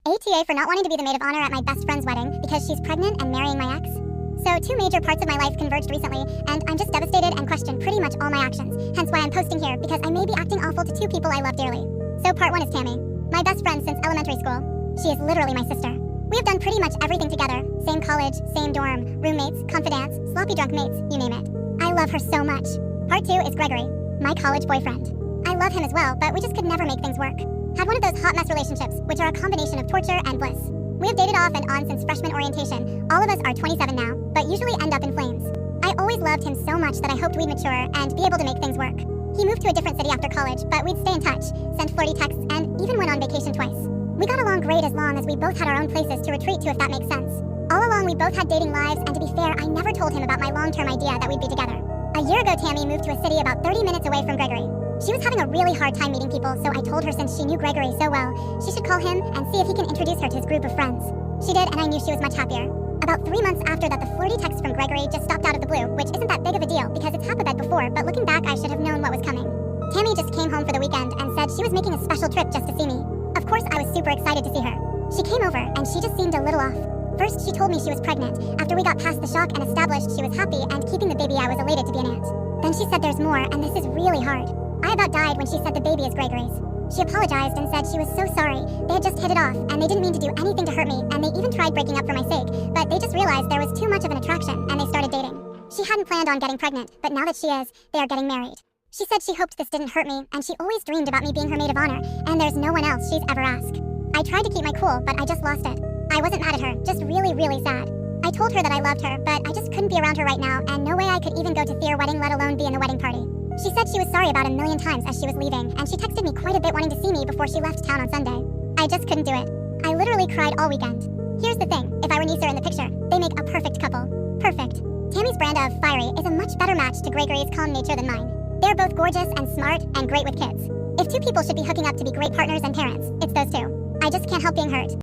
ATA for not wanting to be the maid of honor at my best friend's wedding because she's pregnant and marrying my ex. So two major parts of my life converged recently, and I'm just devastated and question pretty much all my actions, hence why I'm posting here, because I may be acting awful to two people I love dearly. So part one is Tammy, my best friend since elementary school. She is literally my sister. We have done pretty much everything together, same college, same dorm, roommates, confidants, sloppy drunk mates, you name it. I love her so much. Part two is Gregory, my college boyfriend. I love him as well, but we just could never make things work. Had one of those hot mess relationships, which are a combination of torture and bliss. We have dated off and on since freshman orientation. All of us are 27 now, but usually end up in flames. I always loved him so much that I hoped we'd mature and be able to make things work. He moved to a different city after college, but we'd stay in touch, send flirty texts, and even went on vacation twice. We got along great as long as we both had our own places to retreat to, if that makes sense. All along we both had dating lives, and to be fair, I never told him about my long-term idea that we'd be together. A year ago, Tammy moved to a city about 30 minutes away from Gregory. She was having a really hard time meeting people, so I told her since she knew Gregory so well, she should call him and see if he can introduce her to his group of friends. She did, and I knew she was much happier. About 3 months after that, the flirty text from Gregory just stopped out of the blue, which isn't that big of a deal because it's happened before, but looking back, I should have known what was coming. Tammy just came home for the weekend and said she was making a special trip just to see me. Of course, I was super excited to see her. She came over, and she just seemed a little off. First, she told me she was pregnant. After we got past the shock and established she was happy and keeping the baby, I was elated to be an aunt. Then she said there's more, and this is really hard. I about died when she said the baby is Gregory's. She apologized and said she was so sorry. They had just hit it off, and they didn't mean to do anything to hurt me, and they even tried breaking up for my sake, but they just realized there was too much of an attraction, and they started dating. She hadn't planned on getting pregnant, but now that she is, they are getting married. She said she hoped this didn't hurt me, and she always dreamed about me being her maid of honor, and there's no one else she's ever asked. I tried to keep my cool, but I just lost it. I wasn't mad at her, just really, really sad. I told her that I loved her, but I just couldn't be around her right now, and no way I could even go to their wedding, let alone be in the wedding party. She said she was sorry about 1,000,000 times as she was leaving, and she texted me quite a bit wanting to see me before she left town on Sunday. I just couldn't do it. I literally cried all weekend. Here's the thing, if I were nicer in the picture, they make a perfect couple. Perfect. Tammy's brand of fiery is a much better match to Gregory's calm nature than mine. They're both gorgeous and smart and great with kids. If two people should be hooking up to be great partners and parents, it's those two. I just can't help being hurt.